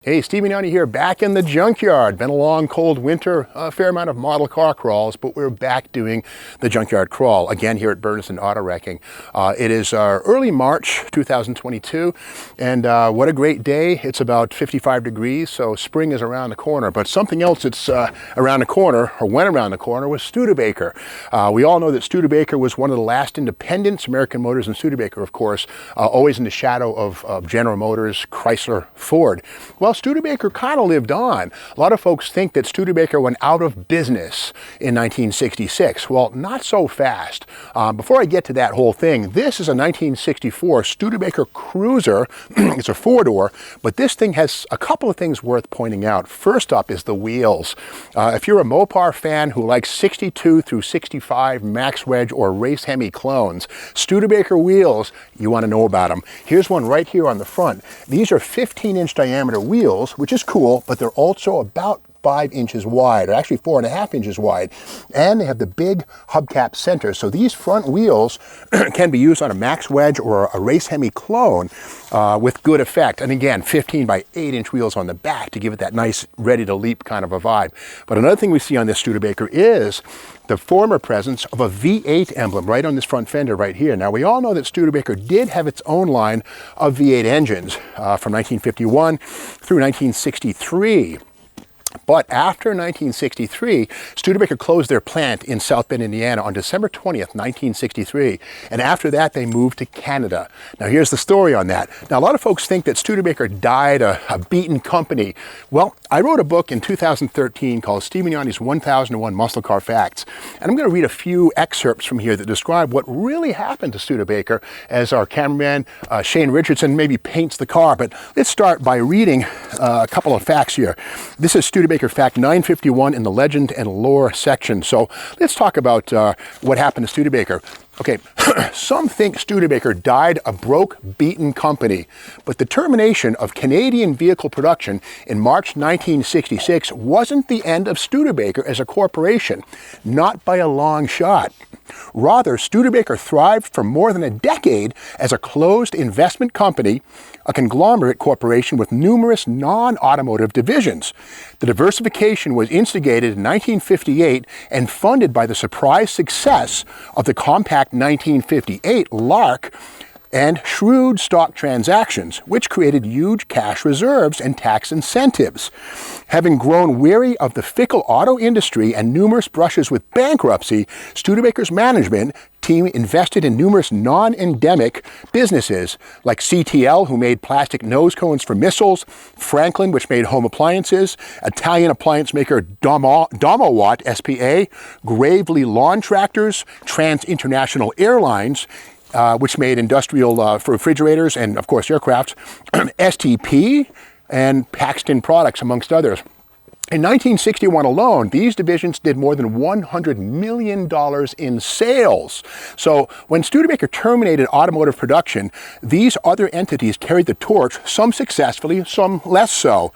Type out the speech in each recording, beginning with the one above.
Hey, Steve Mignani here, back in the junkyard. Been a long, cold winter, a fair amount of model car crawls, but we're back doing the junkyard crawl, again here at Bernison Auto Wrecking. It is early March 2022, and what a great day. It's about 55 degrees, so spring is around the corner. But something else that's around the corner, or went around the corner, was Studebaker. We all know that Studebaker was one of the last independents. American Motors and Studebaker, of course, always in the shadow of General Motors, Chrysler, Ford. Well, Studebaker kind of lived on. A lot of folks think that Studebaker went out of business in 1966. Well, not so fast. Before I get to that whole thing, this is a 1964 Studebaker Cruiser. It's a four-door, but this thing has a couple of things worth pointing out. First up is the wheels. If you're a Mopar fan who likes 62 through 65 Max Wedge or Race Hemi clones, Studebaker wheels, you want to know about them. Here's one right here on the front. These are 15-inch diameter wheels, which is cool, but they're also about 5 inches wide, or actually 4.5 inches wide. And they have the big hubcap center. So these front wheels can be used on a Max Wedge or a Race Hemi clone with good effect. And again, 15 by 8 inch wheels on the back to give it that nice ready to leap kind of a vibe. But another thing we see on this Studebaker is the former presence of a V8 emblem right on this front fender right here. Now, we all know that Studebaker did have its own line of V8 engines from 1951 through 1963. But after 1963, Studebaker closed their plant in South Bend, Indiana on December 20th, 1963. And after that, they moved to Canada. Now, here's the story on that. Now, a lot of folks think that Studebaker died a beaten company. Well, I wrote a book in 2013 called Steve Mignani's 1001 Muscle Car Facts. And I'm going to read a few excerpts from here that describe what really happened to Studebaker as our cameraman, Shane Richardson, maybe paints the car. But let's start by reading a couple of facts here. This is Studebaker Fact 951 in the Legend and Lore section. So let's talk about what happened to Studebaker. Okay, some think Studebaker died a broke, beaten company, but the termination of Canadian vehicle production in March 1966 wasn't the end of Studebaker as a corporation, not by a long shot. Rather, Studebaker thrived for more than a decade as a closed investment company, a conglomerate corporation with numerous non-automotive divisions. The diversification was instigated in 1958 and funded by the surprise success of the compact 1958 Lark and shrewd stock transactions, which created huge cash reserves and tax incentives. Having grown weary of the fickle auto industry and numerous brushes with bankruptcy, Studebaker's management team invested in numerous non-endemic businesses like CTL, who made plastic nose cones for missiles, Franklin, which made home appliances, Italian appliance maker Domowatt, SPA, Gravely Lawn Tractors, Trans International Airlines, which made industrial for refrigerators and, of course, aircraft, STP, and Paxton Products, amongst others. In 1961 alone, these divisions did more than $100 million in sales. So when Studebaker terminated automotive production, these other entities carried the torch, some successfully, some less so.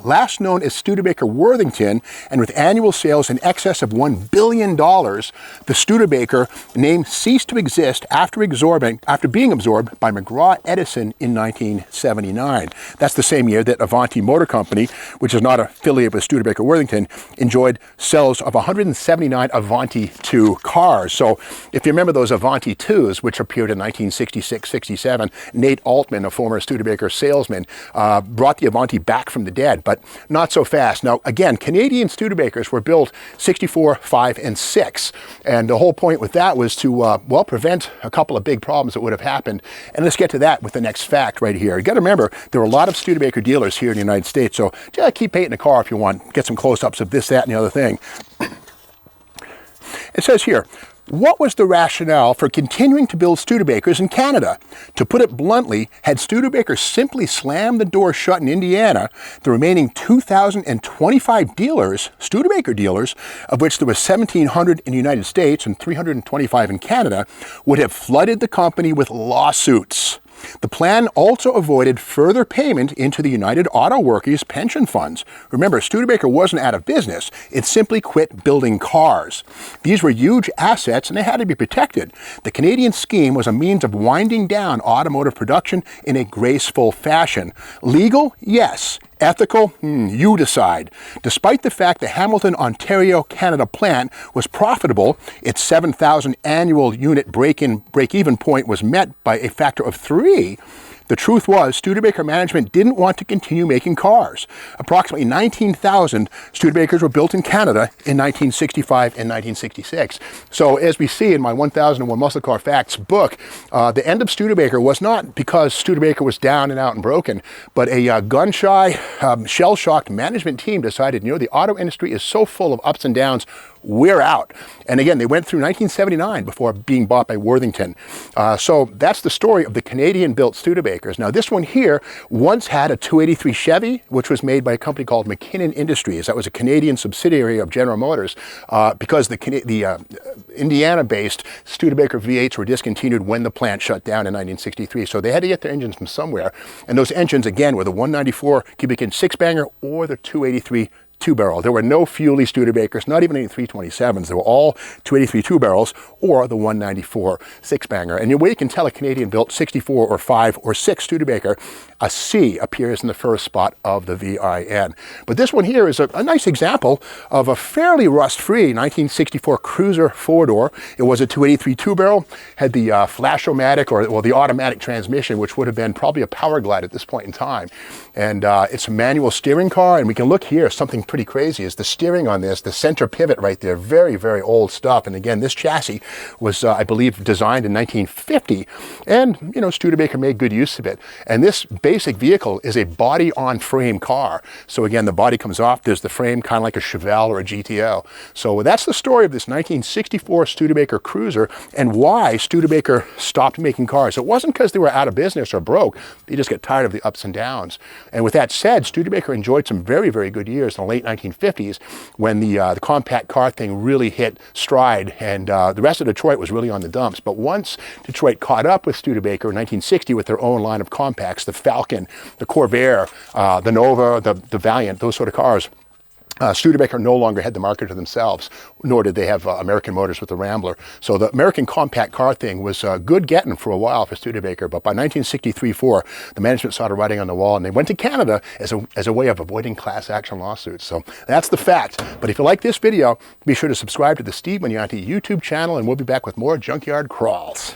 Last known as Studebaker Worthington, and with annual sales in excess of $1 billion, the Studebaker name ceased to exist after being absorbed by McGraw-Edison in 1979. That's the same year that Avanti Motor Company, which is not affiliated with Studebaker Worthington, enjoyed sales of 179 Avanti 2 cars. So if you remember those Avanti 2s, which appeared in 1966-67, Nate Altman, a former Studebaker salesman, brought the Avanti back from the dead, but not so fast. Now, again, Canadian Studebakers were built 64, 5, and 6. And the whole point with that was to, well, prevent a couple of big problems that would have happened. And let's get to that with the next fact right here. You got to remember, there are a lot of Studebaker dealers here in the United States, so just keep painting the car if you want. Get some close-ups of this, that, and the other thing. It says here, what was the rationale for continuing to build Studebakers in Canada? To put it bluntly, had Studebaker simply slammed the door shut in Indiana, the remaining 2,025 dealers, Studebaker dealers, of which there were 1,700 in the United States and 325 in Canada, would have flooded the company with lawsuits. The plan also avoided further payment into the United Auto Workers pension funds. Remember, Studebaker wasn't out of business. It simply quit building cars. These were huge assets and they had to be protected. The Canadian scheme was a means of winding down automotive production in a graceful fashion. Legal? Yes. Ethical? You decide. Despite the fact the Hamilton, Ontario, Canada plant was profitable, its 7,000 annual unit break-even point was met by a factor of 3. The truth was, Studebaker management didn't want to continue making cars. Approximately 19,000 Studebakers were built in Canada in 1965 and 1966. So as we see in my 1001 Muscle Car Facts book, the end of Studebaker was not because Studebaker was down and out and broken, but a gun-shy, shell-shocked management team decided, the auto industry is so full of ups and downs, we're out. And again, they went through 1979 before being bought by Worthington. So that's the story of the Canadian-built Studebakers. Now this one here once had a 283 Chevy, which was made by a company called McKinnon Industries. That was a Canadian subsidiary of General Motors, because the Indiana-based Studebaker V8s were discontinued when the plant shut down in 1963. So they had to get their engines from somewhere. And those engines, again, were the 194 cubic inch six-banger or the 283 two-barrel. There were no Fuelie Studebakers, not even any 327s. They were all 283 two-barrels or the 194 six-banger. And the way you can tell a Canadian-built 64 or 5 or 6 Studebaker, a C appears in the first spot of the VIN. But this one here is a nice example of a fairly rust-free 1964 Cruiser four-door. It was a 283 two-barrel, had the flash-o-matic, or the automatic transmission, which would have been probably a Power Glide at this point in time. And it's a manual steering car, and we can look here, something pretty crazy is the steering on this, the center pivot right there, very, very old stuff. And again, this chassis was, I believe, designed in 1950, and, Studebaker made good use of it. And this basic vehicle is a body-on-frame car. So again, the body comes off, there's the frame, kind of like a Chevelle or a GTO. So that's the story of this 1964 Studebaker Cruiser and why Studebaker stopped making cars. It wasn't because they were out of business or broke, they just got tired of the ups and downs. And with that said, Studebaker enjoyed some very, very good years in the late 1950s when the compact car thing really hit stride, and the rest of Detroit was really on the dumps. But once Detroit caught up with Studebaker in 1960 with their own line of compacts, the Falcon, the Corvair, the Nova, the Valiant, those sort of cars, Studebaker no longer had the market to themselves, nor did they have American Motors with the Rambler. So the American compact car thing was good getting for a while for Studebaker, but by 1963-4, the management saw the writing on the wall, and they went to Canada as a way of avoiding class action lawsuits. So that's the fact. But if you like this video, be sure to subscribe to the Steve Magnanti YouTube channel, and we'll be back with more Junkyard Crawls.